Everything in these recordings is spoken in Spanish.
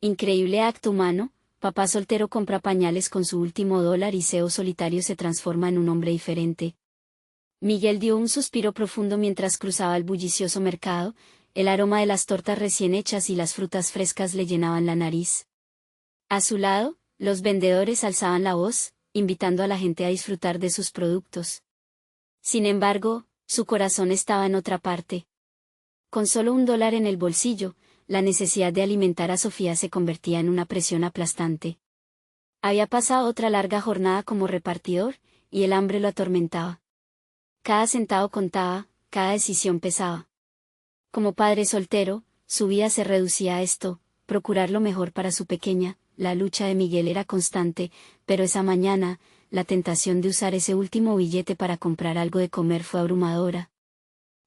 Increíble acto humano, papá soltero compra pañales con su último dólar y CEO solitario se transforma en un hombre diferente. Miguel dio un suspiro profundo mientras cruzaba el bullicioso mercado, el aroma de las tortas recién hechas y las frutas frescas le llenaban la nariz. A su lado, los vendedores alzaban la voz, invitando a la gente a disfrutar de sus productos. Sin embargo, su corazón estaba en otra parte. Con solo $1 en el bolsillo, la necesidad de alimentar a Sofía se convertía en una presión aplastante. Había pasado otra larga jornada como repartidor, y el hambre lo atormentaba. Cada centavo contaba, cada decisión pesaba. Como padre soltero, su vida se reducía a esto, procurar lo mejor para su pequeña. La lucha de Miguel era constante, pero esa mañana, la tentación de usar ese último billete para comprar algo de comer fue abrumadora.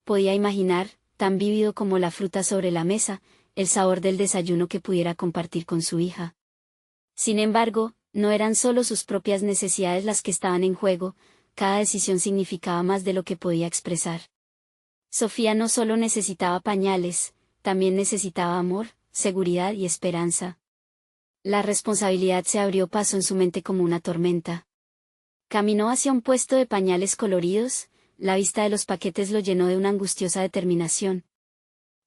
Podía imaginar, tan vívido como la fruta sobre la mesa, el sabor del desayuno que pudiera compartir con su hija. Sin embargo, no eran solo sus propias necesidades las que estaban en juego, cada decisión significaba más de lo que podía expresar. Sofía no solo necesitaba pañales, también necesitaba amor, seguridad y esperanza. La responsabilidad se abrió paso en su mente como una tormenta. Caminó hacia un puesto de pañales coloridos, la vista de los paquetes lo llenó de una angustiosa determinación.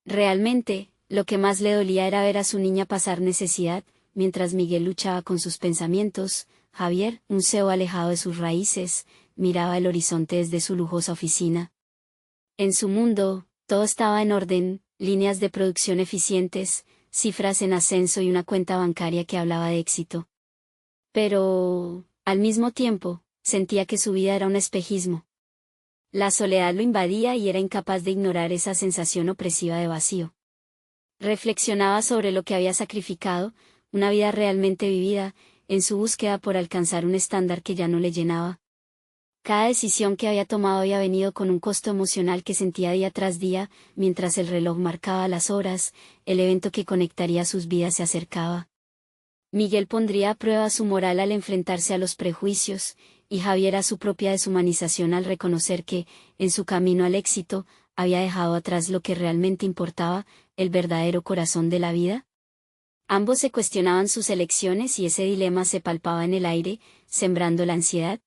Realmente, lo que más le dolía era ver a su niña pasar necesidad, mientras Miguel luchaba con sus pensamientos. Javier, un CEO alejado de sus raíces, miraba el horizonte desde su lujosa oficina. En su mundo, todo estaba en orden, líneas de producción eficientes, cifras en ascenso y una cuenta bancaria que hablaba de éxito. Pero, al mismo tiempo, sentía que su vida era un espejismo. La soledad lo invadía y era incapaz de ignorar esa sensación opresiva de vacío. Reflexionaba sobre lo que había sacrificado, una vida realmente vivida, en su búsqueda por alcanzar un estándar que ya no le llenaba. Cada decisión que había tomado había venido con un costo emocional que sentía día tras día, mientras el reloj marcaba las horas, el evento que conectaría sus vidas se acercaba. Miguel pondría a prueba su moral al enfrentarse a los prejuicios, y Javier a su propia deshumanización al reconocer que, en su camino al éxito, había dejado atrás lo que realmente importaba, el verdadero corazón de la vida. Ambos se cuestionaban sus elecciones y ese dilema se palpaba en el aire, sembrando la ansiedad.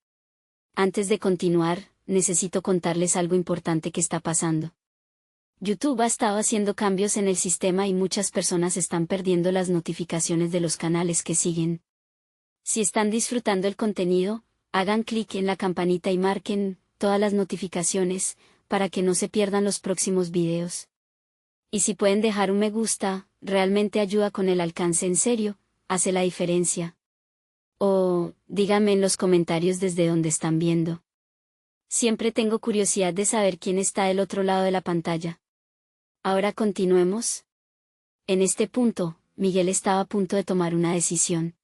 Antes de continuar, necesito contarles algo importante que está pasando. YouTube ha estado haciendo cambios en el sistema y muchas personas están perdiendo las notificaciones de los canales que siguen. Si están disfrutando el contenido, hagan clic en la campanita y marquen todas las notificaciones, para que no se pierdan los próximos videos. Y si pueden dejar un me gusta, realmente ayuda con el alcance, en serio, hace la diferencia. O, díganme en los comentarios desde dónde están viendo. Siempre tengo curiosidad de saber quién está del otro lado de la pantalla. Ahora continuemos. En este punto, Miguel estaba a punto de tomar una decisión.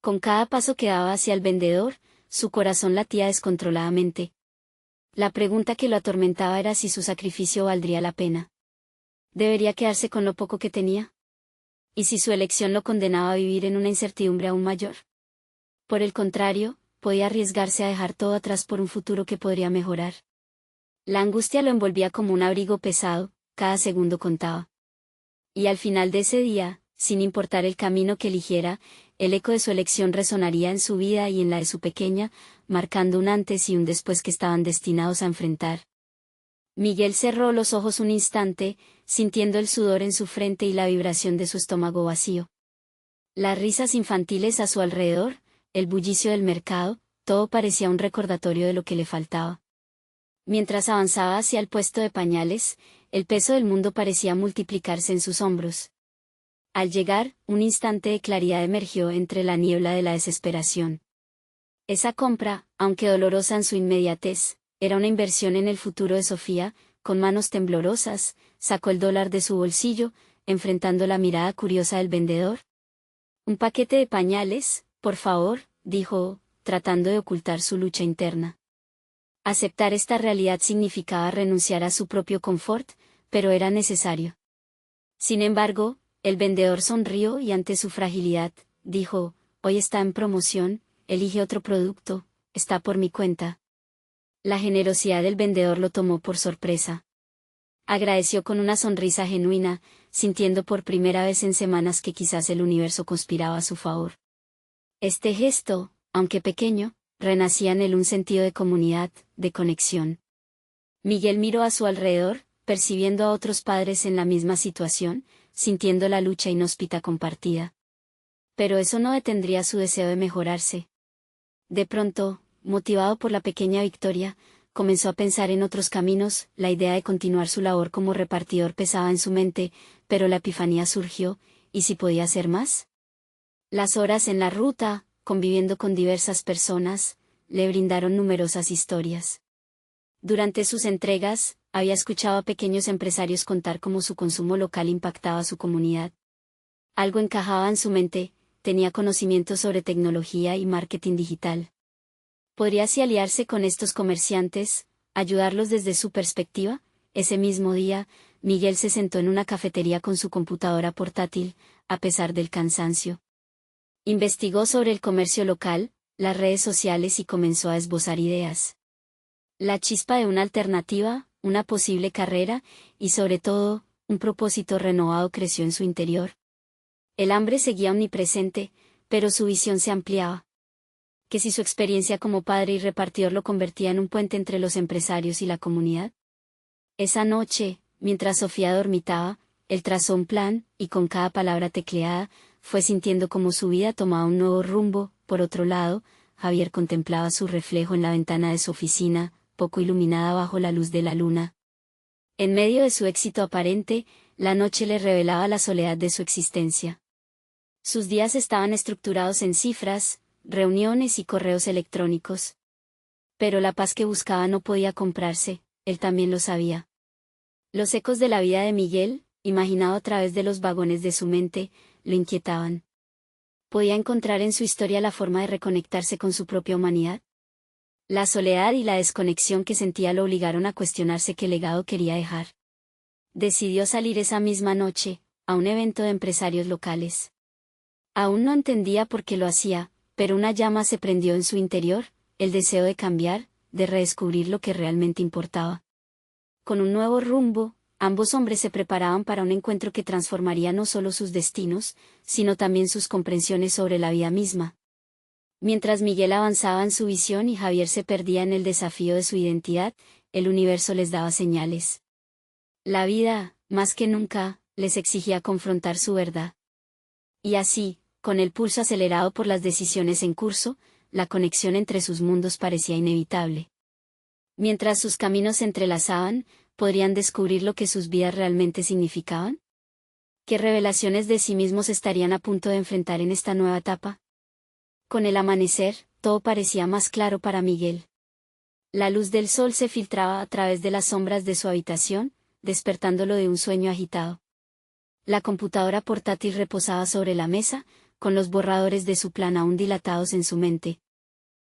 Con cada paso que daba hacia el vendedor, su corazón latía descontroladamente. La pregunta que lo atormentaba era si su sacrificio valdría la pena. ¿Debería quedarse con lo poco que tenía? ¿Y si su elección lo condenaba a vivir en una incertidumbre aún mayor? Por el contrario, podía arriesgarse a dejar todo atrás por un futuro que podría mejorar. La angustia lo envolvía como un abrigo pesado, cada segundo contaba. Y al final de ese día, sin importar el camino que eligiera, el eco de su elección resonaría en su vida y en la de su pequeña, marcando un antes y un después que estaban destinados a enfrentar. Miguel cerró los ojos un instante, sintiendo el sudor en su frente y la vibración de su estómago vacío. Las risas infantiles a su alrededor, el bullicio del mercado, todo parecía un recordatorio de lo que le faltaba. Mientras avanzaba hacia el puesto de pañales, el peso del mundo parecía multiplicarse en sus hombros. Al llegar, un instante de claridad emergió entre la niebla de la desesperación. Esa compra, aunque dolorosa en su inmediatez, era una inversión en el futuro de Sofía. Con manos temblorosas, sacó el dólar de su bolsillo, enfrentando la mirada curiosa del vendedor. «Un paquete de pañales, por favor», dijo, tratando de ocultar su lucha interna. Aceptar esta realidad significaba renunciar a su propio confort, pero era necesario. Sin embargo, el vendedor sonrió y ante su fragilidad, dijo, «Hoy está en promoción, elige otro producto, está por mi cuenta». La generosidad del vendedor lo tomó por sorpresa. Agradeció con una sonrisa genuina, sintiendo por primera vez en semanas que quizás el universo conspiraba a su favor. Este gesto, aunque pequeño, renacía en él un sentido de comunidad, de conexión. Miguel miró a su alrededor, percibiendo a otros padres en la misma situación, sintiendo la lucha inhóspita compartida. Pero eso no detendría su deseo de mejorarse. De pronto, motivado por la pequeña victoria, comenzó a pensar en otros caminos. La idea de continuar su labor como repartidor pesaba en su mente, pero la epifanía surgió, ¿y si podía hacer más? Las horas en la ruta, conviviendo con diversas personas, le brindaron numerosas historias. Durante sus entregas, había escuchado a pequeños empresarios contar cómo su consumo local impactaba a su comunidad. Algo encajaba en su mente, tenía conocimientos sobre tecnología y marketing digital. ¿Podría así aliarse con estos comerciantes, ayudarlos desde su perspectiva? Ese mismo día, Miguel se sentó en una cafetería con su computadora portátil, a pesar del cansancio. Investigó sobre el comercio local, las redes sociales y comenzó a esbozar ideas. La chispa de una alternativa, una posible carrera, y sobre todo, un propósito renovado creció en su interior. El hambre seguía omnipresente, pero su visión se ampliaba. ¿Que si su experiencia como padre y repartidor lo convertía en un puente entre los empresarios y la comunidad? Esa noche, mientras Sofía dormitaba, él trazó un plan, y con cada palabra tecleada, fue sintiendo como su vida tomaba un nuevo rumbo. Por otro lado, Javier contemplaba su reflejo en la ventana de su oficina, poco iluminada bajo la luz de la luna. En medio de su éxito aparente, la noche le revelaba la soledad de su existencia. Sus días estaban estructurados en cifras, reuniones y correos electrónicos. Pero la paz que buscaba no podía comprarse, él también lo sabía. Los ecos de la vida de Miguel, imaginado a través de los vagones de su mente, lo inquietaban. ¿Podía encontrar en su historia la forma de reconectarse con su propia humanidad? La soledad y la desconexión que sentía lo obligaron a cuestionarse qué legado quería dejar. Decidió salir esa misma noche, a un evento de empresarios locales. Aún no entendía por qué lo hacía, pero una llama se prendió en su interior, el deseo de cambiar, de redescubrir lo que realmente importaba. Con un nuevo rumbo, ambos hombres se preparaban para un encuentro que transformaría no solo sus destinos, sino también sus comprensiones sobre la vida misma. Mientras Miguel avanzaba en su visión y Javier se perdía en el desafío de su identidad, el universo les daba señales. La vida, más que nunca, les exigía confrontar su verdad. Y así, con el pulso acelerado por las decisiones en curso, la conexión entre sus mundos parecía inevitable. Mientras sus caminos se entrelazaban, ¿podrían descubrir lo que sus vidas realmente significaban? ¿Qué revelaciones de sí mismos estarían a punto de enfrentar en esta nueva etapa? Con el amanecer, todo parecía más claro para Miguel. La luz del sol se filtraba a través de las sombras de su habitación, despertándolo de un sueño agitado. La computadora portátil reposaba sobre la mesa, con los borradores de su plan aún dilatados en su mente.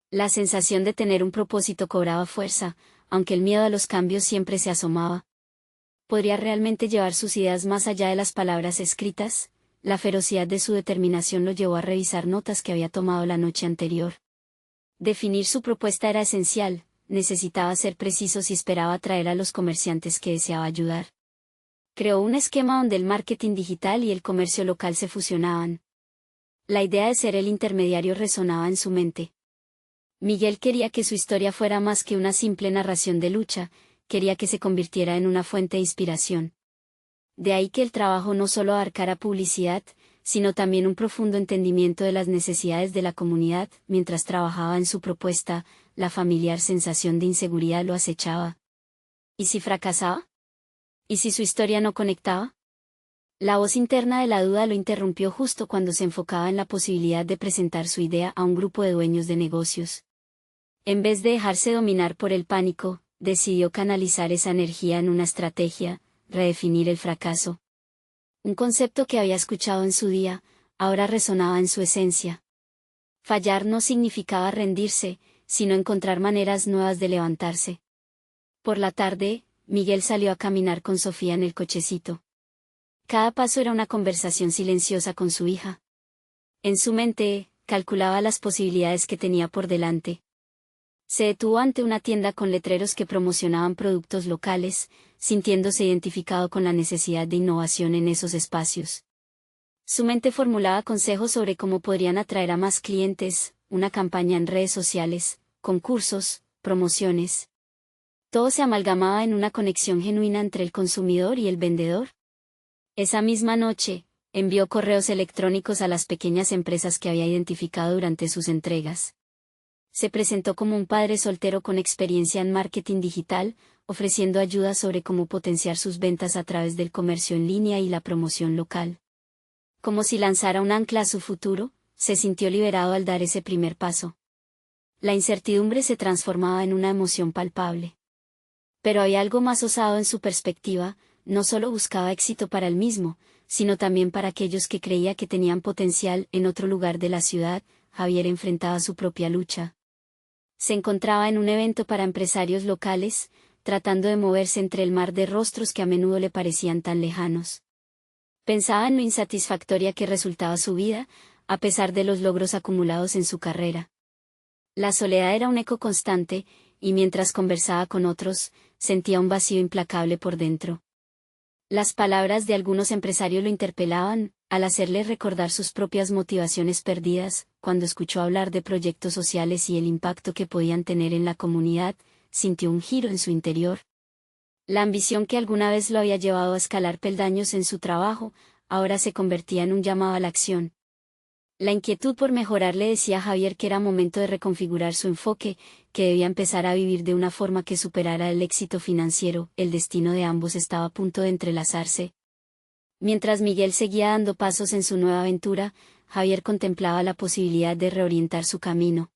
La sensación de tener un propósito cobraba fuerza, aunque el miedo a los cambios siempre se asomaba. ¿Podría realmente llevar sus ideas más allá de las palabras escritas? La ferocidad de su determinación lo llevó a revisar notas que había tomado la noche anterior. Definir su propuesta era esencial, necesitaba ser preciso si esperaba atraer a los comerciantes que deseaba ayudar. Creó un esquema donde el marketing digital y el comercio local se fusionaban. La idea de ser el intermediario resonaba en su mente. Miguel quería que su historia fuera más que una simple narración de lucha, quería que se convirtiera en una fuente de inspiración. De ahí que el trabajo no solo abarcara publicidad, sino también un profundo entendimiento de las necesidades de la comunidad. Mientras trabajaba en su propuesta, la familiar sensación de inseguridad lo acechaba. ¿Y si fracasaba? ¿Y si su historia no conectaba? La voz interna de la duda lo interrumpió justo cuando se enfocaba en la posibilidad de presentar su idea a un grupo de dueños de negocios. En vez de dejarse dominar por el pánico, decidió canalizar esa energía en una estrategia: redefinir el fracaso. Un concepto que había escuchado en su día, ahora resonaba en su esencia. Fallar no significaba rendirse, sino encontrar maneras nuevas de levantarse. Por la tarde, Miguel salió a caminar con Sofía en el cochecito. Cada paso era una conversación silenciosa con su hija. En su mente, calculaba las posibilidades que tenía por delante. Se detuvo ante una tienda con letreros que promocionaban productos locales, sintiéndose identificado con la necesidad de innovación en esos espacios. Su mente formulaba consejos sobre cómo podrían atraer a más clientes, una campaña en redes sociales, concursos, promociones. Todo se amalgamaba en una conexión genuina entre el consumidor y el vendedor. Esa misma noche, envió correos electrónicos a las pequeñas empresas que había identificado durante sus entregas. Se presentó como un padre soltero con experiencia en marketing digital, ofreciendo ayuda sobre cómo potenciar sus ventas a través del comercio en línea y la promoción local. Como si lanzara un ancla a su futuro, se sintió liberado al dar ese primer paso. La incertidumbre se transformaba en una emoción palpable. Pero había algo más osado en su perspectiva, no solo buscaba éxito para él mismo, sino también para aquellos que creía que tenían potencial en otro lugar de la ciudad. Javier enfrentaba su propia lucha. Se encontraba en un evento para empresarios locales, tratando de moverse entre el mar de rostros que a menudo le parecían tan lejanos. Pensaba en lo insatisfactoria que resultaba su vida, a pesar de los logros acumulados en su carrera. La soledad era un eco constante, y mientras conversaba con otros, sentía un vacío implacable por dentro. Las palabras de algunos empresarios lo interpelaban, al hacerle recordar sus propias motivaciones perdidas. Cuando escuchó hablar de proyectos sociales y el impacto que podían tener en la comunidad, sintió un giro en su interior. La ambición que alguna vez lo había llevado a escalar peldaños en su trabajo, ahora se convertía en un llamado a la acción. La inquietud por mejorar le decía a Javier que era momento de reconfigurar su enfoque, que debía empezar a vivir de una forma que superara el éxito financiero. El destino de ambos estaba a punto de entrelazarse. Mientras Miguel seguía dando pasos en su nueva aventura, Javier contemplaba la posibilidad de reorientar su camino.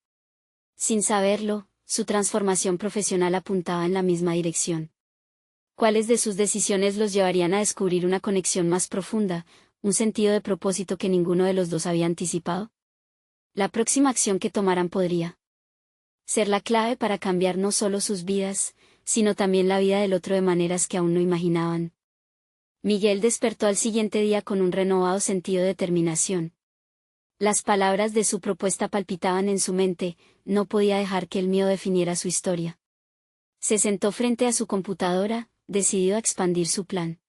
Sin saberlo, su transformación profesional apuntaba en la misma dirección. ¿Cuáles de sus decisiones los llevarían a descubrir una conexión más profunda, un sentido de propósito que ninguno de los dos había anticipado? La próxima acción que tomaran podría ser la clave para cambiar no solo sus vidas, sino también la vida del otro de maneras que aún no imaginaban. Miguel despertó al siguiente día con un renovado sentido de determinación. Las palabras de su propuesta palpitaban en su mente, no podía dejar que el miedo definiera su historia. Se sentó frente a su computadora, decidido a expandir su plan.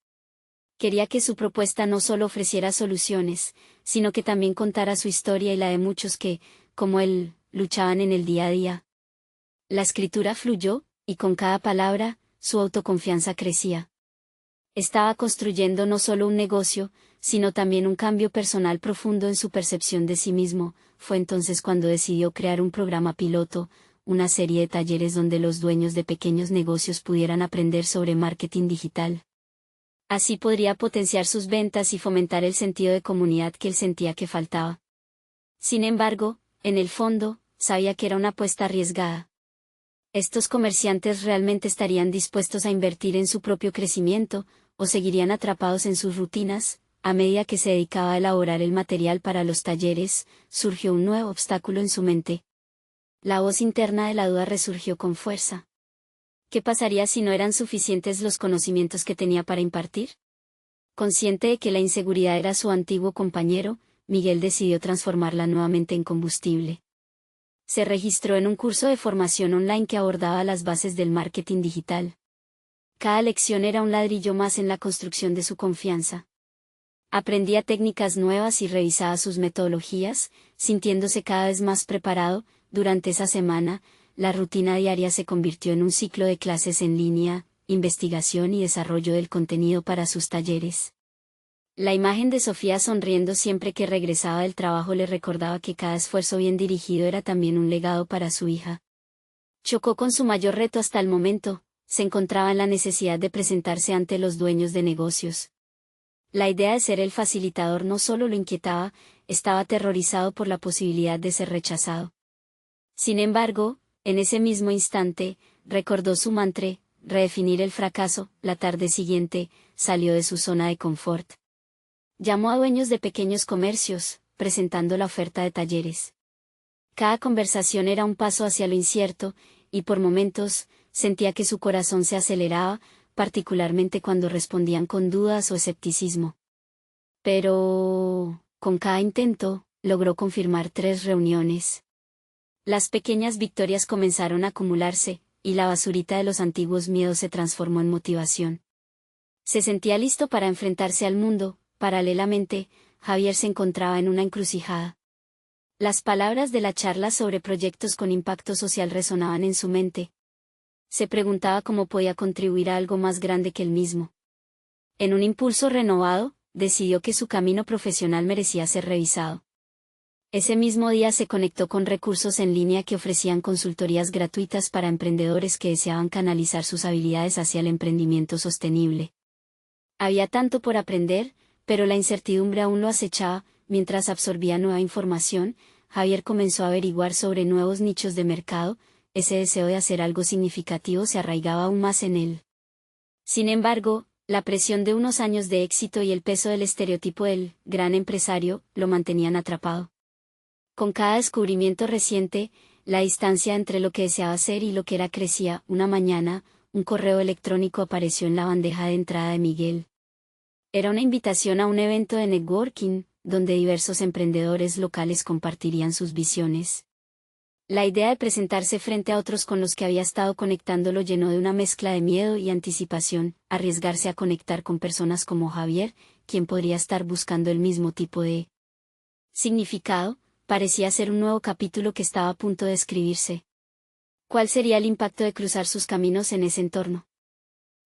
Quería que su propuesta no solo ofreciera soluciones, sino que también contara su historia y la de muchos que, como él, luchaban en el día a día. La escritura fluyó, y con cada palabra, su autoconfianza crecía. Estaba construyendo no solo un negocio, sino también un cambio personal profundo en su percepción de sí mismo. Fue entonces cuando decidió crear un programa piloto, una serie de talleres donde los dueños de pequeños negocios pudieran aprender sobre marketing digital. Así podría potenciar sus ventas y fomentar el sentido de comunidad que él sentía que faltaba. Sin embargo, en el fondo, sabía que era una apuesta arriesgada. ¿Estos comerciantes realmente estarían dispuestos a invertir en su propio crecimiento, o seguirían atrapados en sus rutinas? A medida que se dedicaba a elaborar el material para los talleres, surgió un nuevo obstáculo en su mente. La voz interna de la duda resurgió con fuerza. ¿Qué pasaría si no eran suficientes los conocimientos que tenía para impartir? Consciente de que la inseguridad era su antiguo compañero, Miguel decidió transformarla nuevamente en combustible. Se registró en un curso de formación online que abordaba las bases del marketing digital. Cada lección era un ladrillo más en la construcción de su confianza. Aprendía técnicas nuevas y revisaba sus metodologías, sintiéndose cada vez más preparado. Durante esa semana, la rutina diaria se convirtió en un ciclo de clases en línea, investigación y desarrollo del contenido para sus talleres. La imagen de Sofía sonriendo siempre que regresaba del trabajo le recordaba que cada esfuerzo bien dirigido era también un legado para su hija. Chocó con su mayor reto hasta el momento, se encontraba en la necesidad de presentarse ante los dueños de negocios. La idea de ser el facilitador no solo lo inquietaba, estaba aterrorizado por la posibilidad de ser rechazado. Sin embargo, en ese mismo instante, recordó su mantra, redefinir el fracaso. La tarde siguiente, salió de su zona de confort. Llamó a dueños de pequeños comercios, presentando la oferta de talleres. Cada conversación era un paso hacia lo incierto, y por momentos, sentía que su corazón se aceleraba, particularmente cuando respondían con dudas o escepticismo. Pero, con cada intento, logró confirmar 3 reuniones. Las pequeñas victorias comenzaron a acumularse, y la basurita de los antiguos miedos se transformó en motivación. Se sentía listo para enfrentarse al mundo. Paralelamente, Javier se encontraba en una encrucijada. Las palabras de la charla sobre proyectos con impacto social resonaban en su mente. Se preguntaba cómo podía contribuir a algo más grande que él mismo. En un impulso renovado, decidió que su camino profesional merecía ser revisado. Ese mismo día se conectó con recursos en línea que ofrecían consultorías gratuitas para emprendedores que deseaban canalizar sus habilidades hacia el emprendimiento sostenible. Había tanto por aprender, pero la incertidumbre aún lo acechaba. Mientras absorbía nueva información, Javier comenzó a averiguar sobre nuevos nichos de mercado. Ese deseo de hacer algo significativo se arraigaba aún más en él. Sin embargo, la presión de unos años de éxito y el peso del estereotipo del gran empresario lo mantenían atrapado. Con cada descubrimiento reciente, la distancia entre lo que deseaba hacer y lo que era crecía. Una mañana, un correo electrónico apareció en la bandeja de entrada de Miguel. Era una invitación a un evento de networking, donde diversos emprendedores locales compartirían sus visiones. La idea de presentarse frente a otros con los que había estado conectando lo llenó de una mezcla de miedo y anticipación. Arriesgarse a conectar con personas como Javier, quien podría estar buscando el mismo tipo de significado, parecía ser un nuevo capítulo que estaba a punto de escribirse. ¿Cuál sería el impacto de cruzar sus caminos en ese entorno?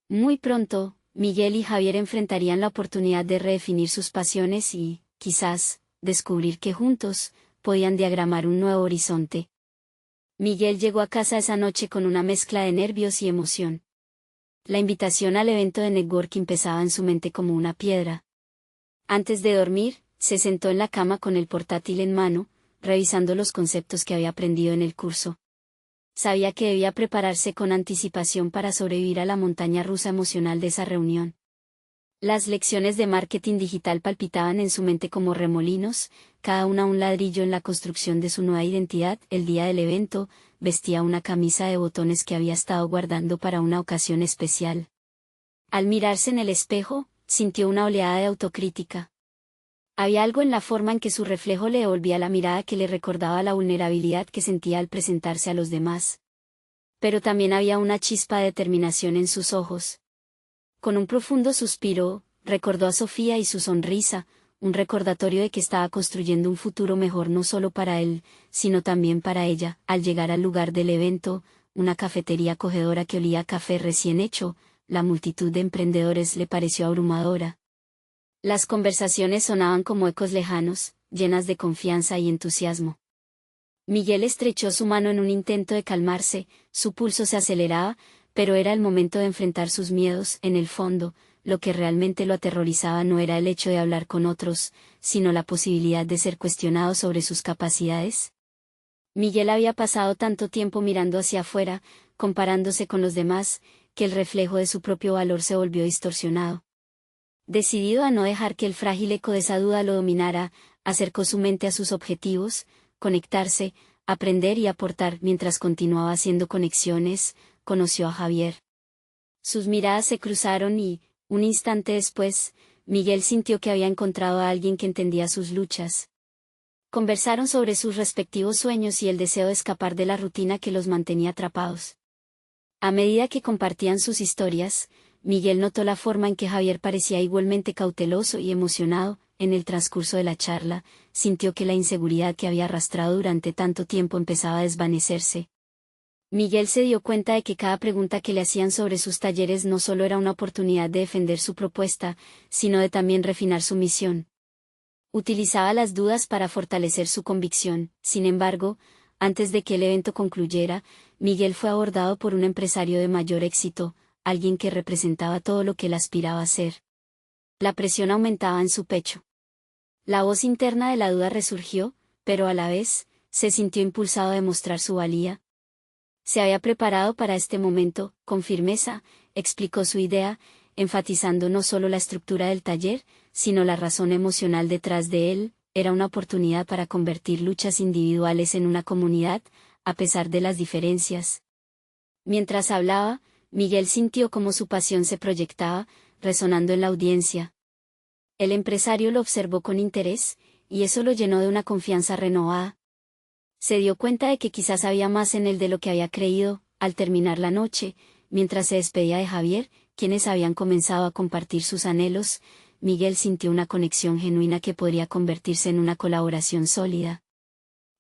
Muy pronto, Miguel y Javier enfrentarían la oportunidad de redefinir sus pasiones y, quizás, descubrir que juntos, podían diagramar un nuevo horizonte. Miguel llegó a casa esa noche con una mezcla de nervios y emoción. La invitación al evento de networking pesaba en su mente como una piedra. Antes de dormir, se sentó en la cama con el portátil en mano, revisando los conceptos que había aprendido en el curso. Sabía que debía prepararse con anticipación para sobrevivir a la montaña rusa emocional de esa reunión. Las lecciones de marketing digital palpitaban en su mente como remolinos, cada una un ladrillo en la construcción de su nueva identidad. El día del evento, vestía una camisa de botones que había estado guardando para una ocasión especial. Al mirarse en el espejo, sintió una oleada de autocrítica. Había algo en la forma en que su reflejo le devolvía la mirada que le recordaba la vulnerabilidad que sentía al presentarse a los demás. Pero también había una chispa de determinación en sus ojos. Con un profundo suspiro, recordó a Sofía y su sonrisa, un recordatorio de que estaba construyendo un futuro mejor no solo para él, sino también para ella. Al llegar al lugar del evento, una cafetería acogedora que olía a café recién hecho, la multitud de emprendedores le pareció abrumadora. Las conversaciones sonaban como ecos lejanos, llenas de confianza y entusiasmo. Miguel estrechó su mano en un intento de calmarse, su pulso se aceleraba, pero era el momento de enfrentar sus miedos. En el fondo, lo que realmente lo aterrorizaba no era el hecho de hablar con otros, sino la posibilidad de ser cuestionado sobre sus capacidades. Miguel había pasado tanto tiempo mirando hacia afuera, comparándose con los demás, que el reflejo de su propio valor se volvió distorsionado. Decidido a no dejar que el frágil eco de esa duda lo dominara, acercó su mente a sus objetivos, conectarse, aprender y aportar. Mientras continuaba haciendo conexiones, conoció a Javier. Sus miradas se cruzaron y, un instante después, Miguel sintió que había encontrado a alguien que entendía sus luchas. Conversaron sobre sus respectivos sueños y el deseo de escapar de la rutina que los mantenía atrapados. A medida que compartían sus historias, Miguel notó la forma en que Javier parecía igualmente cauteloso y emocionado. En el transcurso de la charla, sintió que la inseguridad que había arrastrado durante tanto tiempo empezaba a desvanecerse. Miguel se dio cuenta de que cada pregunta que le hacían sobre sus talleres no solo era una oportunidad de defender su propuesta, sino de también refinar su misión. Utilizaba las dudas para fortalecer su convicción. Sin embargo, antes de que el evento concluyera, Miguel fue abordado por un empresario de mayor éxito, alguien que representaba todo lo que él aspiraba a ser. La presión aumentaba en su pecho. La voz interna de la duda resurgió, pero a la vez, se sintió impulsado a demostrar su valía. Se había preparado para este momento, con firmeza, explicó su idea, enfatizando no solo la estructura del taller, sino la razón emocional detrás de él. Era una oportunidad para convertir luchas individuales en una comunidad, a pesar de las diferencias. Mientras hablaba, Miguel sintió cómo su pasión se proyectaba, resonando en la audiencia. El empresario lo observó con interés, y eso lo llenó de una confianza renovada. Se dio cuenta de que quizás había más en él de lo que había creído. Al terminar la noche, mientras se despedía de Javier, quienes habían comenzado a compartir sus anhelos, Miguel sintió una conexión genuina que podría convertirse en una colaboración sólida.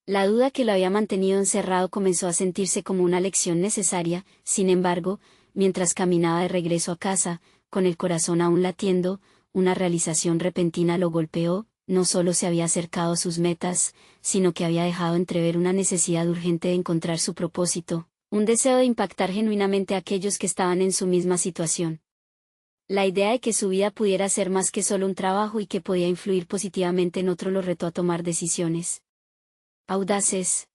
La duda que lo había mantenido encerrado comenzó a sentirse como una lección necesaria. Sin embargo, mientras caminaba de regreso a casa, con el corazón aún latiendo, una realización repentina lo golpeó. No solo se había acercado a sus metas, sino que había dejado entrever una necesidad urgente de encontrar su propósito, un deseo de impactar genuinamente a aquellos que estaban en su misma situación. La idea de que su vida pudiera ser más que solo un trabajo y que podía influir positivamente en otro lo retó a tomar decisiones audaces.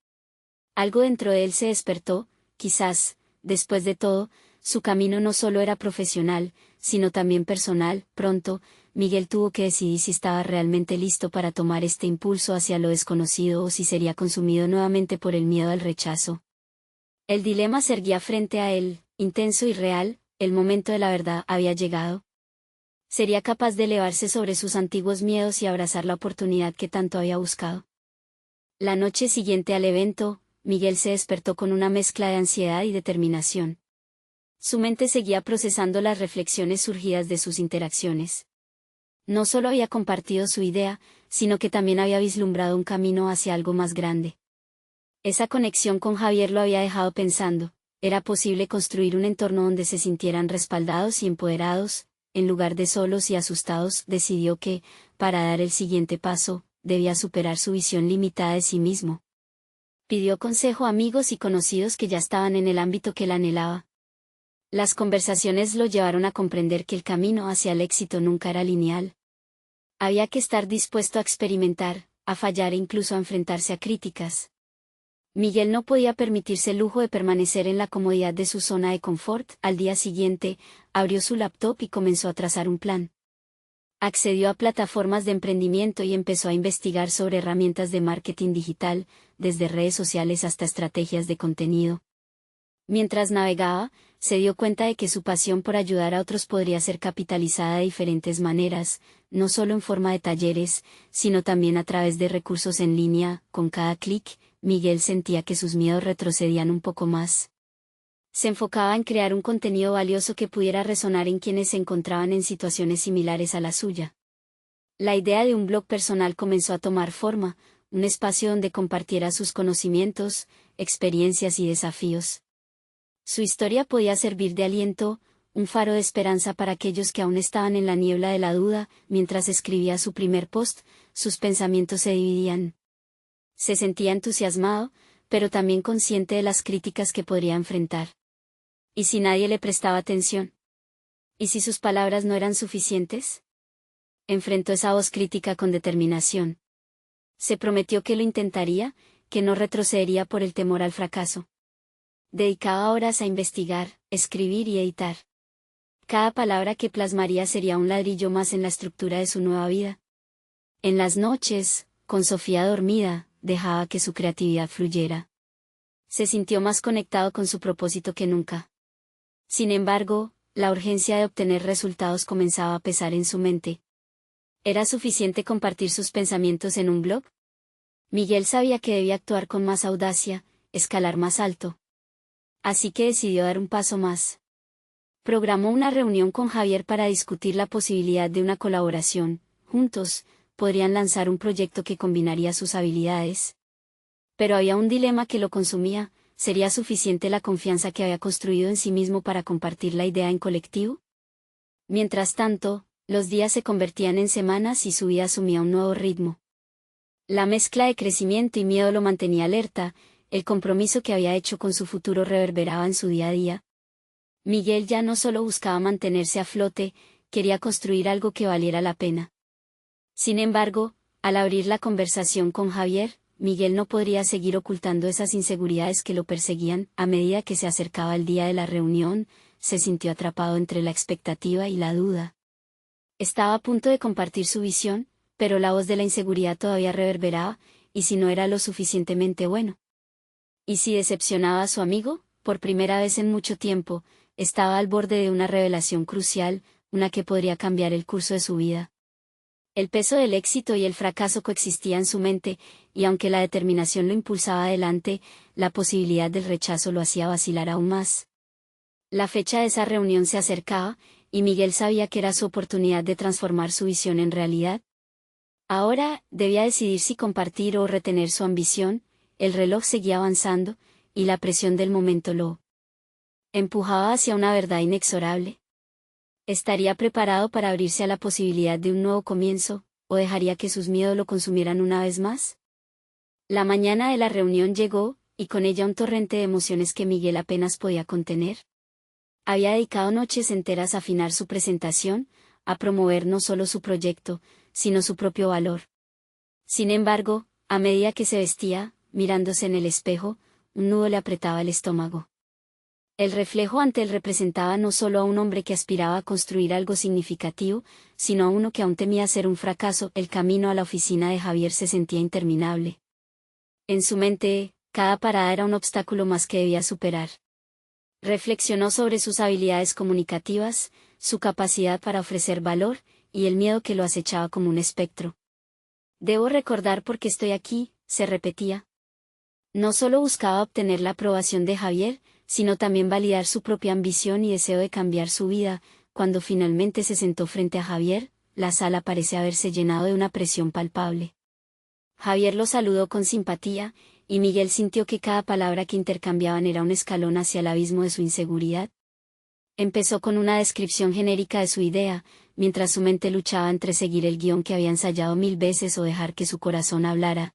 Algo dentro de él se despertó. Quizás, después de todo, su camino no solo era profesional, sino también personal. Pronto, Miguel tuvo que decidir si estaba realmente listo para tomar este impulso hacia lo desconocido o si sería consumido nuevamente por el miedo al rechazo. El dilema se erguía frente a él, intenso y real. El momento de la verdad había llegado. ¿Sería capaz de elevarse sobre sus antiguos miedos y abrazar la oportunidad que tanto había buscado? La noche siguiente al evento, Miguel se despertó con una mezcla de ansiedad y determinación. Su mente seguía procesando las reflexiones surgidas de sus interacciones. No solo había compartido su idea, sino que también había vislumbrado un camino hacia algo más grande. Esa conexión con Javier lo había dejado pensando. Era posible construir un entorno donde se sintieran respaldados y empoderados. En lugar de solos y asustados, decidió que, para dar el siguiente paso, debía superar su visión limitada de sí mismo. Pidió consejo a amigos y conocidos que ya estaban en el ámbito que él anhelaba. Las conversaciones lo llevaron a comprender que el camino hacia el éxito nunca era lineal. Había que estar dispuesto a experimentar, a fallar e incluso a enfrentarse a críticas. Miguel no podía permitirse el lujo de permanecer en la comodidad de su zona de confort. Al día siguiente, abrió su laptop y comenzó a trazar un plan. Accedió a plataformas de emprendimiento y empezó a investigar sobre herramientas de marketing digital, desde redes sociales hasta estrategias de contenido. Mientras navegaba, se dio cuenta de que su pasión por ayudar a otros podría ser capitalizada de diferentes maneras, no solo en forma de talleres, sino también a través de recursos en línea. Con cada clic, Miguel sentía que sus miedos retrocedían un poco más. Se enfocaba en crear un contenido valioso que pudiera resonar en quienes se encontraban en situaciones similares a la suya. La idea de un blog personal comenzó a tomar forma, un espacio donde compartiera sus conocimientos, experiencias y desafíos. Su historia podía servir de aliento, un faro de esperanza para aquellos que aún estaban en la niebla de la duda. Mientras escribía su primer post, sus pensamientos se dividían. Se sentía entusiasmado, pero también consciente de las críticas que podría enfrentar. ¿Y si nadie le prestaba atención? ¿Y si sus palabras no eran suficientes? Enfrentó esa voz crítica con determinación. Se prometió que lo intentaría, que no retrocedería por el temor al fracaso. Dedicaba horas a investigar, escribir y editar. Cada palabra que plasmaría sería un ladrillo más en la estructura de su nueva vida. En las noches, con Sofía dormida, dejaba que su creatividad fluyera. Se sintió más conectado con su propósito que nunca. Sin embargo, la urgencia de obtener resultados comenzaba a pesar en su mente. ¿Era suficiente compartir sus pensamientos en un blog? Miguel sabía que debía actuar con más audacia, escalar más alto. Así que decidió dar un paso más. Programó una reunión con Javier para discutir la posibilidad de una colaboración. Juntos, podrían lanzar un proyecto que combinaría sus habilidades. Pero había un dilema que lo consumía. ¿Sería suficiente la confianza que había construido en sí mismo para compartir la idea en colectivo? Mientras tanto, los días se convertían en semanas y su vida asumía un nuevo ritmo. La mezcla de crecimiento y miedo lo mantenía alerta. El compromiso que había hecho con su futuro reverberaba en su día a día. Miguel ya no solo buscaba mantenerse a flote, quería construir algo que valiera la pena. Sin embargo, al abrir la conversación con Javier, Miguel no podría seguir ocultando esas inseguridades que lo perseguían. A medida que se acercaba el día de la reunión, se sintió atrapado entre la expectativa y la duda. Estaba a punto de compartir su visión, pero la voz de la inseguridad todavía reverberaba. ¿Y si no era lo suficientemente bueno? ¿Y si decepcionaba a su amigo? Por primera vez en mucho tiempo, estaba al borde de una revelación crucial, una que podría cambiar el curso de su vida. El peso del éxito y el fracaso coexistían en su mente, y aunque la determinación lo impulsaba adelante, la posibilidad del rechazo lo hacía vacilar aún más. La fecha de esa reunión se acercaba, y Miguel sabía que era su oportunidad de transformar su visión en realidad. Ahora, debía decidir si compartir o retener su ambición. El reloj seguía avanzando, y la presión del momento lo empujaba hacia una verdad inexorable. ¿Estaría preparado para abrirse a la posibilidad de un nuevo comienzo, o dejaría que sus miedos lo consumieran una vez más? La mañana de la reunión llegó, y con ella un torrente de emociones que Miguel apenas podía contener. Había dedicado noches enteras a afinar su presentación, a promover no solo su proyecto, sino su propio valor. Sin embargo, a medida que se vestía, mirándose en el espejo, un nudo le apretaba el estómago. El reflejo ante él representaba no solo a un hombre que aspiraba a construir algo significativo, sino a uno que aún temía ser un fracaso. El camino a la oficina de Javier se sentía interminable. En su mente, cada parada era un obstáculo más que debía superar. Reflexionó sobre sus habilidades comunicativas, su capacidad para ofrecer valor, y el miedo que lo acechaba como un espectro. Debo recordar por qué estoy aquí, se repetía. No solo buscaba obtener la aprobación de Javier, sino también validar su propia ambición y deseo de cambiar su vida. Cuando finalmente se sentó frente a Javier, la sala parece haberse llenado de una presión palpable. Javier lo saludó con simpatía, y Miguel sintió que cada palabra que intercambiaban era un escalón hacia el abismo de su inseguridad. Empezó con una descripción genérica de su idea, mientras su mente luchaba entre seguir el guión que había ensayado 1000 veces o dejar que su corazón hablara.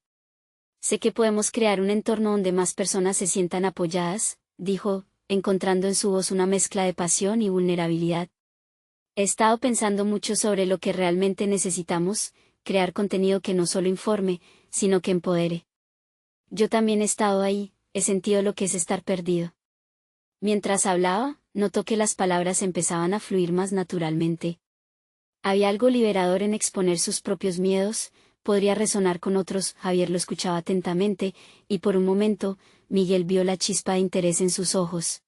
Sé que podemos crear un entorno donde más personas se sientan apoyadas, dijo, encontrando en su voz una mezcla de pasión y vulnerabilidad. He estado pensando mucho sobre lo que realmente necesitamos, crear contenido que no solo informe, sino que empodere. Yo también he estado ahí, he sentido lo que es estar perdido. Mientras hablaba, notó que las palabras empezaban a fluir más naturalmente. Había algo liberador en exponer sus propios miedos, podría resonar con otros. Javier lo escuchaba atentamente, y por un momento, Miguel vio la chispa de interés en sus ojos.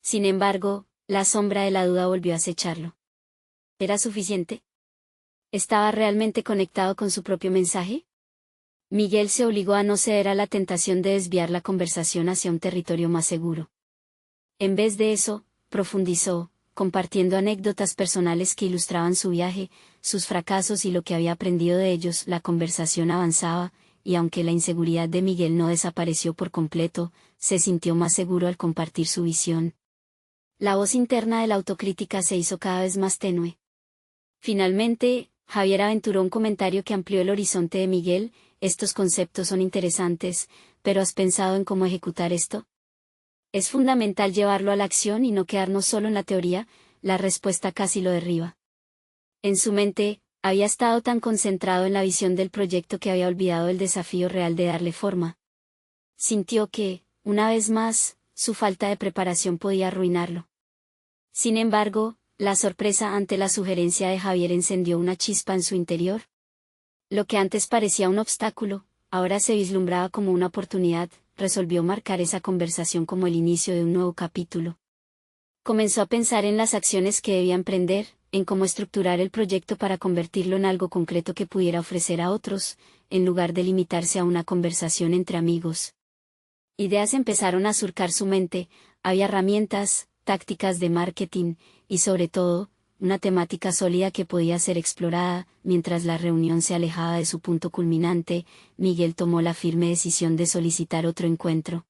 Sin embargo, la sombra de la duda volvió a acecharlo. ¿Era suficiente? ¿Estaba realmente conectado con su propio mensaje? Miguel se obligó a no ceder a la tentación de desviar la conversación hacia un territorio más seguro. En vez de eso, profundizó, compartiendo anécdotas personales que ilustraban su viaje, sus fracasos y lo que había aprendido de ellos. La conversación avanzaba, y aunque la inseguridad de Miguel no desapareció por completo, se sintió más seguro al compartir su visión. La voz interna de la autocrítica se hizo cada vez más tenue. Finalmente, Javier aventuró un comentario que amplió el horizonte de Miguel: estos conceptos son interesantes, pero ¿has pensado en cómo ejecutar esto? Es fundamental llevarlo a la acción y no quedarnos solo en la teoría. La respuesta casi lo derriba. En su mente, había estado tan concentrado en la visión del proyecto que había olvidado el desafío real de darle forma. Sintió que, una vez más, su falta de preparación podía arruinarlo. Sin embargo, la sorpresa ante la sugerencia de Javier encendió una chispa en su interior. Lo que antes parecía un obstáculo, ahora se vislumbraba como una oportunidad. Resolvió marcar esa conversación como el inicio de un nuevo capítulo. Comenzó a pensar en las acciones que debía emprender, en cómo estructurar el proyecto para convertirlo en algo concreto que pudiera ofrecer a otros, en lugar de limitarse a una conversación entre amigos. Ideas empezaron a surcar su mente, había herramientas, tácticas de marketing, y sobre todo, una temática sólida que podía ser explorada. Mientras la reunión se alejaba de su punto culminante, Miguel tomó la firme decisión de solicitar otro encuentro.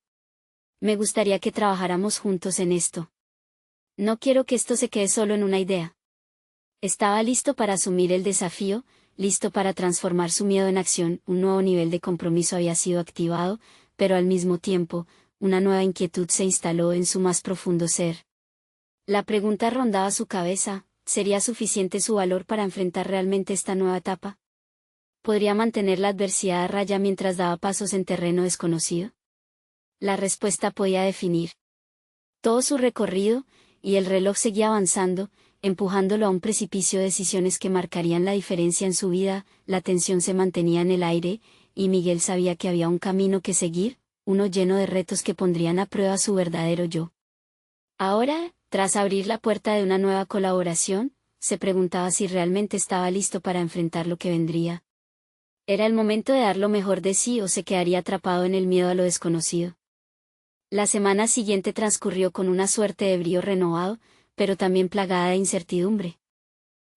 Me gustaría que trabajáramos juntos en esto. No quiero que esto se quede solo en una idea. Estaba listo para asumir el desafío, listo para transformar su miedo en acción. Un nuevo nivel de compromiso había sido activado, pero al mismo tiempo, una nueva inquietud se instaló en su más profundo ser. La pregunta rondaba su cabeza: ¿sería suficiente su valor para enfrentar realmente esta nueva etapa? ¿Podría mantener la adversidad a raya mientras daba pasos en terreno desconocido? La respuesta podía definir todo su recorrido, y el reloj seguía avanzando, empujándolo a un precipicio de decisiones que marcarían la diferencia en su vida. La tensión se mantenía en el aire, y Miguel sabía que había un camino que seguir, uno lleno de retos que pondrían a prueba su verdadero yo. Ahora, tras abrir la puerta de una nueva colaboración, se preguntaba si realmente estaba listo para enfrentar lo que vendría. ¿Era el momento de dar lo mejor de sí o se quedaría atrapado en el miedo a lo desconocido? La semana siguiente transcurrió con una suerte de brío renovado, pero también plagada de incertidumbre.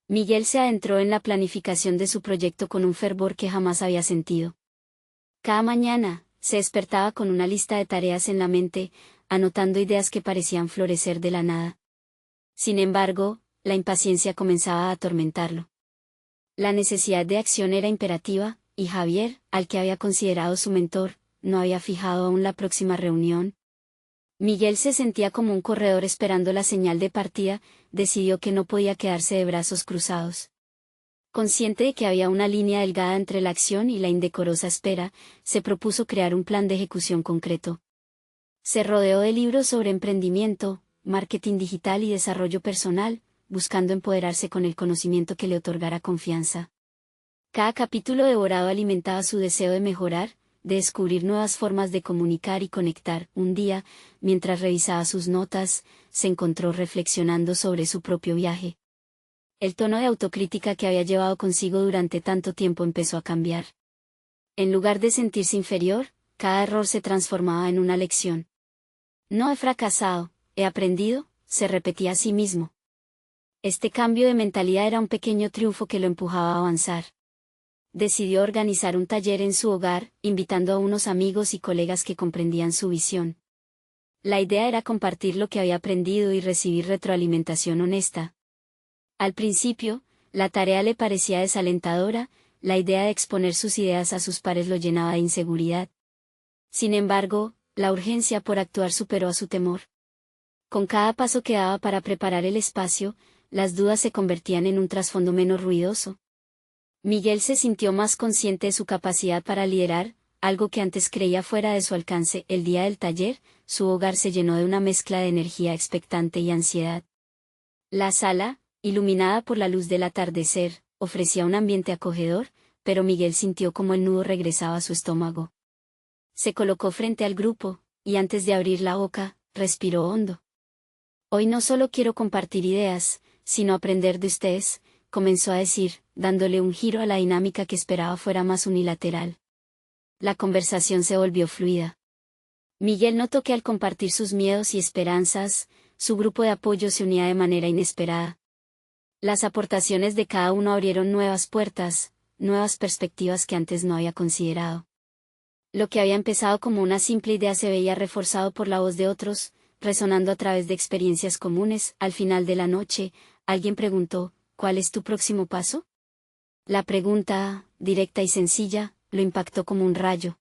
Miguel se adentró en la planificación de su proyecto con un fervor que jamás había sentido. Cada mañana, se despertaba con una lista de tareas en la mente, anotando ideas que parecían florecer de la nada. Sin embargo, la impaciencia comenzaba a atormentarlo. La necesidad de acción era imperativa, y Javier, al que había considerado su mentor, no había fijado aún la próxima reunión. Miguel se sentía como un corredor esperando la señal de partida, decidió que no podía quedarse de brazos cruzados. Consciente de que había una línea delgada entre la acción y la indecorosa espera, se propuso crear un plan de ejecución concreto. Se rodeó de libros sobre emprendimiento, marketing digital y desarrollo personal, buscando empoderarse con el conocimiento que le otorgara confianza. Cada capítulo devorado alimentaba su deseo de mejorar, de descubrir nuevas formas de comunicar y conectar. Un día, mientras revisaba sus notas, se encontró reflexionando sobre su propio viaje. El tono de autocrítica que había llevado consigo durante tanto tiempo empezó a cambiar. En lugar de sentirse inferior, cada error se transformaba en una lección. No he fracasado, he aprendido, se repetía a sí mismo. Este cambio de mentalidad era un pequeño triunfo que lo empujaba a avanzar. Decidió organizar un taller en su hogar, invitando a unos amigos y colegas que comprendían su visión. La idea era compartir lo que había aprendido y recibir retroalimentación honesta. Al principio, la tarea le parecía desalentadora, la idea de exponer sus ideas a sus pares lo llenaba de inseguridad. Sin embargo, la urgencia por actuar superó a su temor. Con cada paso que daba para preparar el espacio, las dudas se convertían en un trasfondo menos ruidoso. Miguel se sintió más consciente de su capacidad para liderar, algo que antes creía fuera de su alcance. El día del taller, su hogar se llenó de una mezcla de energía expectante y ansiedad. La sala, iluminada por la luz del atardecer, ofrecía un ambiente acogedor, pero Miguel sintió como el nudo regresaba a su estómago. Se colocó frente al grupo, y antes de abrir la boca, respiró hondo. Hoy no solo quiero compartir ideas, sino aprender de ustedes, comenzó a decir, dándole un giro a la dinámica que esperaba fuera más unilateral. La conversación se volvió fluida. Miguel notó que al compartir sus miedos y esperanzas, su grupo de apoyo se unía de manera inesperada. Las aportaciones de cada uno abrieron nuevas puertas, nuevas perspectivas que antes no había considerado. Lo que había empezado como una simple idea se veía reforzado por la voz de otros, resonando a través de experiencias comunes. Al final de la noche, alguien preguntó, ¿cuál es tu próximo paso? La pregunta, directa y sencilla, lo impactó como un rayo.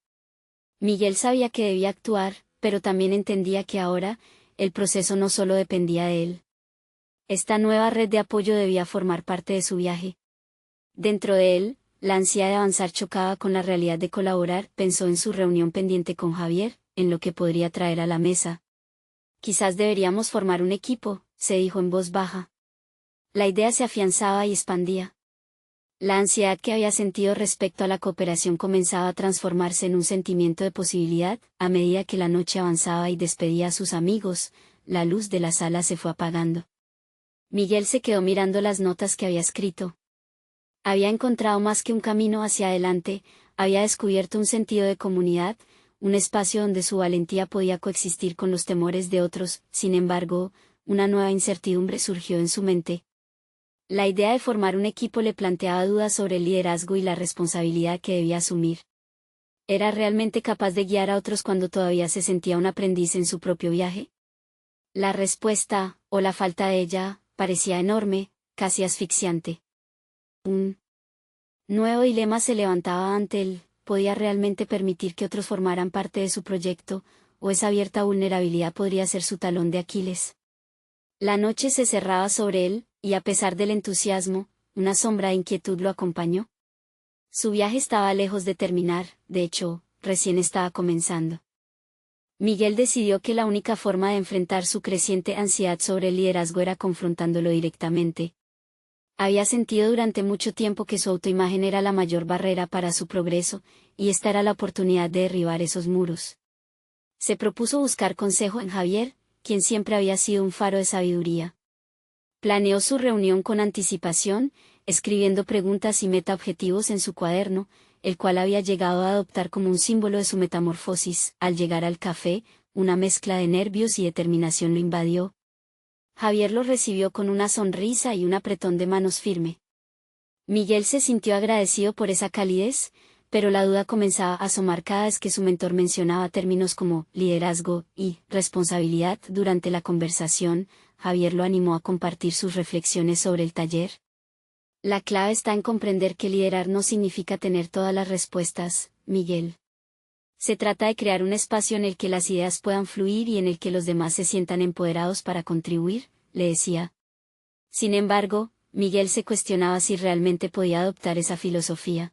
Miguel sabía que debía actuar, pero también entendía que ahora, el proceso no solo dependía de él. Esta nueva red de apoyo debía formar parte de su viaje. Dentro de él, la ansia de avanzar chocaba con la realidad de colaborar. Pensó en su reunión pendiente con Javier, en lo que podría traer a la mesa. Quizás deberíamos formar un equipo, se dijo en voz baja. La idea se afianzaba y expandía. La ansiedad que había sentido respecto a la cooperación comenzaba a transformarse en un sentimiento de posibilidad. A medida que la noche avanzaba y despedía a sus amigos, la luz de la sala se fue apagando. Miguel se quedó mirando las notas que había escrito. Había encontrado más que un camino hacia adelante, había descubierto un sentido de comunidad, un espacio donde su valentía podía coexistir con los temores de otros. Sin embargo, una nueva incertidumbre surgió en su mente. La idea de formar un equipo le planteaba dudas sobre el liderazgo y la responsabilidad que debía asumir. ¿Era realmente capaz de guiar a otros cuando todavía se sentía un aprendiz en su propio viaje? La respuesta, o la falta de ella, parecía enorme, casi asfixiante. Un nuevo dilema se levantaba ante él: ¿podía realmente permitir que otros formaran parte de su proyecto, o esa abierta vulnerabilidad podría ser su talón de Aquiles? La noche se cerraba sobre él, y a pesar del entusiasmo, una sombra de inquietud lo acompañó. Su viaje estaba lejos de terminar, de hecho, recién estaba comenzando. Miguel decidió que la única forma de enfrentar su creciente ansiedad sobre el liderazgo era confrontándolo directamente. Había sentido durante mucho tiempo que su autoimagen era la mayor barrera para su progreso, y esta era la oportunidad de derribar esos muros. Se propuso buscar consejo en Javier, quien siempre había sido un faro de sabiduría. Planeó su reunión con anticipación, escribiendo preguntas y metaobjetivos en su cuaderno, el cual había llegado a adoptar como un símbolo de su metamorfosis. Al llegar al café, una mezcla de nervios y determinación lo invadió. Javier lo recibió con una sonrisa y un apretón de manos firme. Miguel se sintió agradecido por esa calidez, pero la duda comenzaba a asomar cada vez que su mentor mencionaba términos como liderazgo y responsabilidad. Durante la conversación, Javier lo animó a compartir sus reflexiones sobre el taller. La clave está en comprender que liderar no significa tener todas las respuestas, Miguel. Se trata de crear un espacio en el que las ideas puedan fluir y en el que los demás se sientan empoderados para contribuir, le decía. Sin embargo, Miguel se cuestionaba si realmente podía adoptar esa filosofía.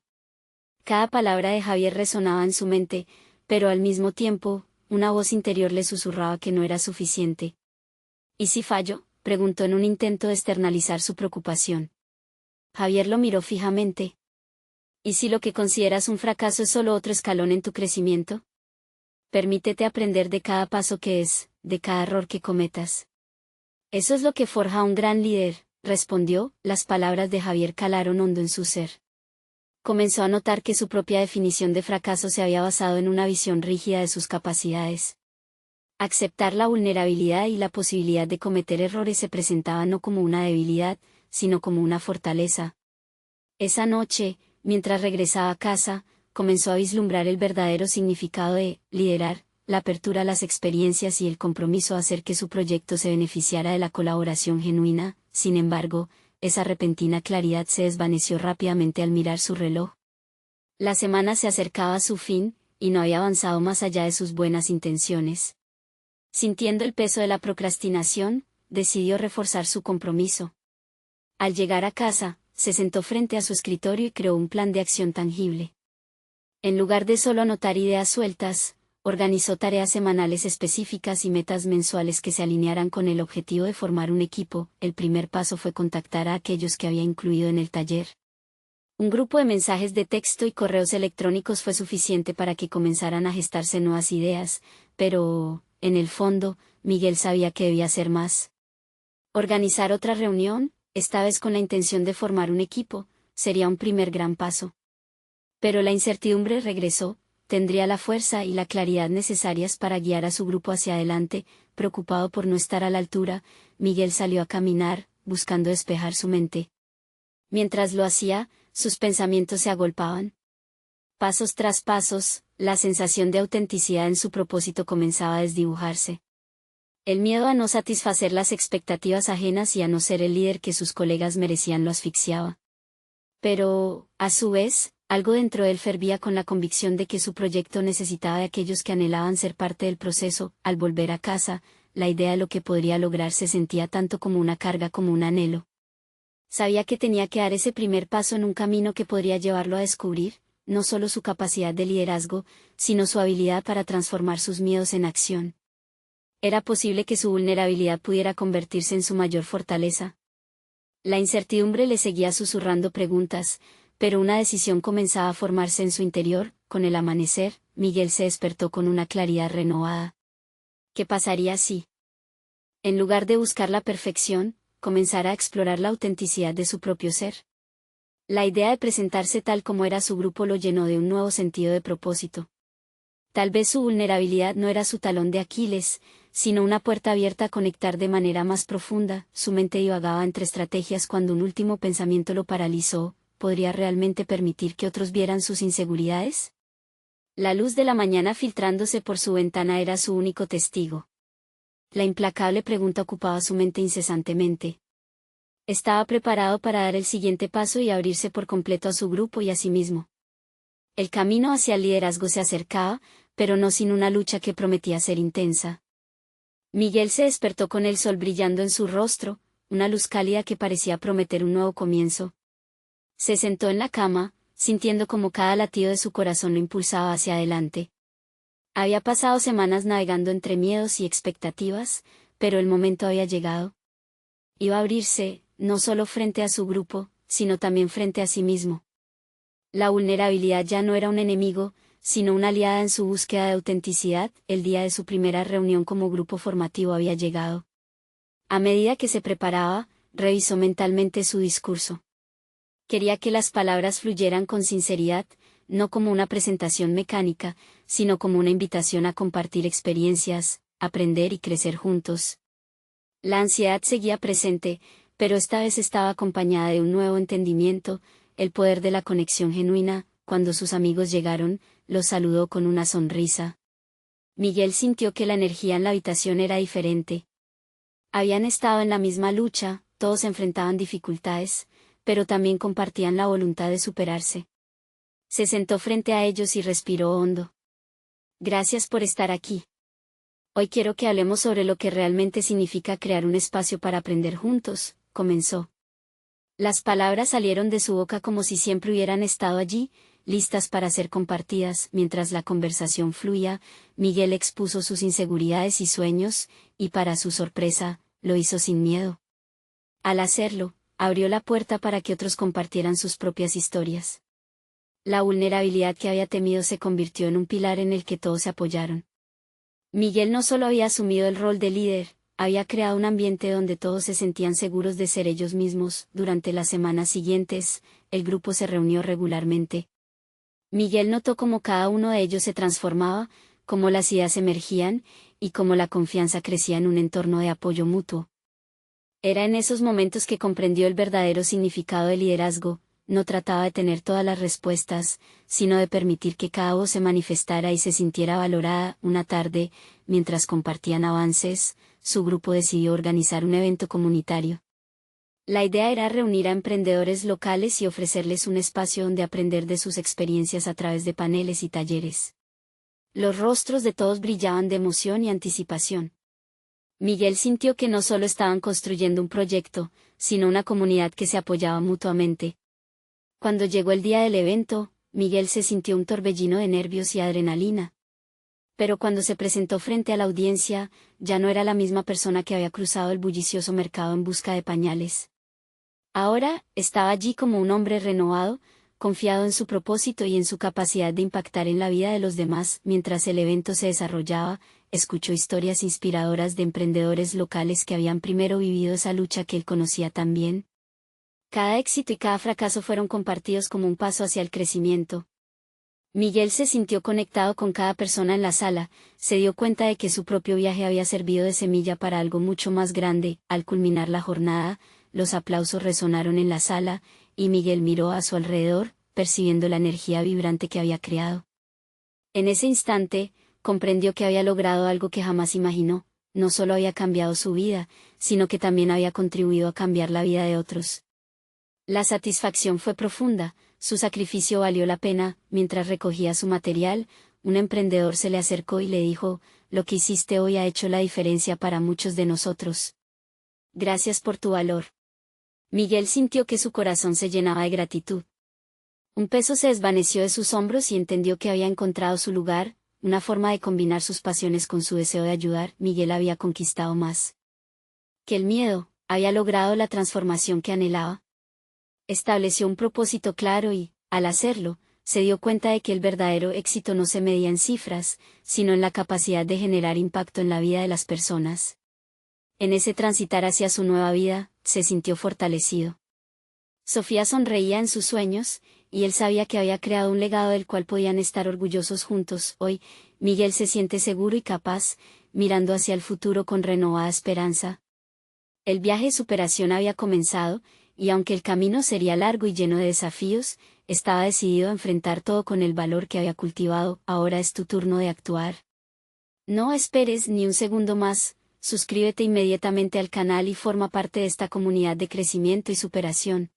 Cada palabra de Javier resonaba en su mente, pero al mismo tiempo, una voz interior le susurraba que no era suficiente. ¿Y si fallo?, preguntó en un intento de externalizar su preocupación. Javier lo miró fijamente. ¿Y si lo que consideras un fracaso es solo otro escalón en tu crecimiento? Permítete aprender de cada paso que es, de cada error que cometas. Eso es lo que forja a un gran líder, respondió. Las palabras de Javier calaron hondo en su ser. Comenzó a notar que su propia definición de fracaso se había basado en una visión rígida de sus capacidades. Aceptar la vulnerabilidad y la posibilidad de cometer errores se presentaba no como una debilidad, sino como una fortaleza. Esa noche, mientras regresaba a casa, comenzó a vislumbrar el verdadero significado de liderar, la apertura a las experiencias y el compromiso a hacer que su proyecto se beneficiara de la colaboración genuina. Sin embargo, esa repentina claridad se desvaneció rápidamente al mirar su reloj. La semana se acercaba a su fin, y no había avanzado más allá de sus buenas intenciones. Sintiendo el peso de la procrastinación, decidió reforzar su compromiso. Al llegar a casa, se sentó frente a su escritorio y creó un plan de acción tangible. En lugar de solo anotar ideas sueltas, organizó tareas semanales específicas y metas mensuales que se alinearan con el objetivo de formar un equipo. El primer paso fue contactar a aquellos que había incluido en el taller. Un grupo de mensajes de texto y correos electrónicos fue suficiente para que comenzaran a gestarse nuevas ideas, pero, en el fondo, Miguel sabía que debía hacer más. Organizar otra reunión, esta vez con la intención de formar un equipo, sería un primer gran paso. Pero la incertidumbre regresó. Tendría la fuerza y la claridad necesarias para guiar a su grupo hacia adelante. Preocupado por no estar a la altura, Miguel salió a caminar, buscando despejar su mente. Mientras lo hacía, sus pensamientos se agolpaban. Pasos tras pasos, la sensación de autenticidad en su propósito comenzaba a desdibujarse. El miedo a no satisfacer las expectativas ajenas y a no ser el líder que sus colegas merecían lo asfixiaba. Pero, a su vez, algo dentro de él fervía con la convicción de que su proyecto necesitaba de aquellos que anhelaban ser parte del proceso. Al volver a casa, la idea de lo que podría lograr se sentía tanto como una carga como un anhelo. Sabía que tenía que dar ese primer paso en un camino que podría llevarlo a descubrir, no solo su capacidad de liderazgo, sino su habilidad para transformar sus miedos en acción. Era posible que su vulnerabilidad pudiera convertirse en su mayor fortaleza. La incertidumbre le seguía susurrando preguntas, pero una decisión comenzaba a formarse en su interior. Con el amanecer, Miguel se despertó con una claridad renovada. ¿Qué pasaría si, en lugar de buscar la perfección, comenzara a explorar la autenticidad de su propio ser? La idea de presentarse tal como era su grupo lo llenó de un nuevo sentido de propósito. Tal vez su vulnerabilidad no era su talón de Aquiles, sino una puerta abierta a conectar de manera más profunda. Su mente divagaba entre estrategias cuando un último pensamiento lo paralizó. ¿Podría realmente permitir que otros vieran sus inseguridades? La luz de la mañana filtrándose por su ventana era su único testigo. La implacable pregunta ocupaba su mente incesantemente. Estaba preparado para dar el siguiente paso y abrirse por completo a su grupo y a sí mismo. El camino hacia el liderazgo se acercaba, pero no sin una lucha que prometía ser intensa. Miguel se despertó con el sol brillando en su rostro, una luz cálida que parecía prometer un nuevo comienzo. Se sentó en la cama, sintiendo como cada latido de su corazón lo impulsaba hacia adelante. Había pasado semanas navegando entre miedos y expectativas, pero el momento había llegado. Iba a abrirse, no solo frente a su grupo, sino también frente a sí mismo. La vulnerabilidad ya no era un enemigo, sino una aliada en su búsqueda de autenticidad. El día de su primera reunión como grupo formativo había llegado. A medida que se preparaba, revisó mentalmente su discurso. Quería que las palabras fluyeran con sinceridad, no como una presentación mecánica, sino como una invitación a compartir experiencias, aprender y crecer juntos. La ansiedad seguía presente, pero esta vez estaba acompañada de un nuevo entendimiento, el poder de la conexión genuina. Cuando sus amigos llegaron, los saludó con una sonrisa. Miguel sintió que la energía en la habitación era diferente. Habían estado en la misma lucha, todos enfrentaban dificultades, pero también compartían la voluntad de superarse. Se sentó frente a ellos y respiró hondo. Gracias por estar aquí. Hoy quiero que hablemos sobre lo que realmente significa crear un espacio para aprender juntos, comenzó. Las palabras salieron de su boca como si siempre hubieran estado allí, listas para ser compartidas. Mientras la conversación fluía, Miguel expuso sus inseguridades y sueños, y para su sorpresa, lo hizo sin miedo. Al hacerlo, abrió la puerta para que otros compartieran sus propias historias. La vulnerabilidad que había temido se convirtió en un pilar en el que todos se apoyaron. Miguel no solo había asumido el rol de líder, había creado un ambiente donde todos se sentían seguros de ser ellos mismos. Durante las semanas siguientes, el grupo se reunió regularmente. Miguel notó cómo cada uno de ellos se transformaba, cómo las ideas emergían, y cómo la confianza crecía en un entorno de apoyo mutuo. Era en esos momentos que comprendió el verdadero significado del liderazgo. No trataba de tener todas las respuestas, sino de permitir que cada voz se manifestara y se sintiera valorada. Una tarde, mientras compartían avances, su grupo decidió organizar un evento comunitario. La idea era reunir a emprendedores locales y ofrecerles un espacio donde aprender de sus experiencias a través de paneles y talleres. Los rostros de todos brillaban de emoción y anticipación. Miguel sintió que no solo estaban construyendo un proyecto, sino una comunidad que se apoyaba mutuamente. Cuando llegó el día del evento, Miguel se sintió un torbellino de nervios y adrenalina. Pero cuando se presentó frente a la audiencia, ya no era la misma persona que había cruzado el bullicioso mercado en busca de pañales. Ahora, estaba allí como un hombre renovado, confiado en su propósito y en su capacidad de impactar en la vida de los demás. Mientras el evento se desarrollaba, escuchó historias inspiradoras de emprendedores locales que habían primero vivido esa lucha que él conocía tan bien. Cada éxito y cada fracaso fueron compartidos como un paso hacia el crecimiento. Miguel se sintió conectado con cada persona en la sala, se dio cuenta de que su propio viaje había servido de semilla para algo mucho más grande. Al culminar la jornada, los aplausos resonaron en la sala, y Miguel miró a su alrededor, percibiendo la energía vibrante que había creado. En ese instante, comprendió que había logrado algo que jamás imaginó. No solo había cambiado su vida, sino que también había contribuido a cambiar la vida de otros. La satisfacción fue profunda, su sacrificio valió la pena. Mientras recogía su material, un emprendedor se le acercó y le dijo: lo que hiciste hoy ha hecho la diferencia para muchos de nosotros. Gracias por tu valor. Miguel sintió que su corazón se llenaba de gratitud. Un peso se desvaneció de sus hombros y entendió que había encontrado su lugar, una forma de combinar sus pasiones con su deseo de ayudar. Miguel había conquistado más que el miedo, había logrado la transformación que anhelaba. Estableció un propósito claro y, al hacerlo, se dio cuenta de que el verdadero éxito no se medía en cifras, sino en la capacidad de generar impacto en la vida de las personas. En ese transitar hacia su nueva vida, se sintió fortalecido. Sofía sonreía en sus sueños, y él sabía que había creado un legado del cual podían estar orgullosos juntos. Hoy, Miguel se siente seguro y capaz, mirando hacia el futuro con renovada esperanza. El viaje de superación había comenzado, y aunque el camino sería largo y lleno de desafíos, estaba decidido a enfrentar todo con el valor que había cultivado. Ahora es tu turno de actuar. No esperes ni un segundo más, suscríbete inmediatamente al canal y forma parte de esta comunidad de crecimiento y superación.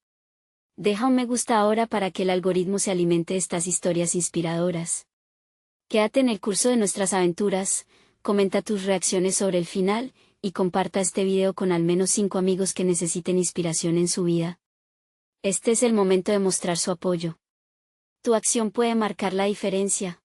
Deja un me gusta ahora para que el algoritmo se alimente de estas historias inspiradoras. Quédate en el curso de nuestras aventuras, comenta tus reacciones sobre el final, y comparta este video con al menos 5 amigos que necesiten inspiración en su vida. Este es el momento de mostrar su apoyo. Tu acción puede marcar la diferencia.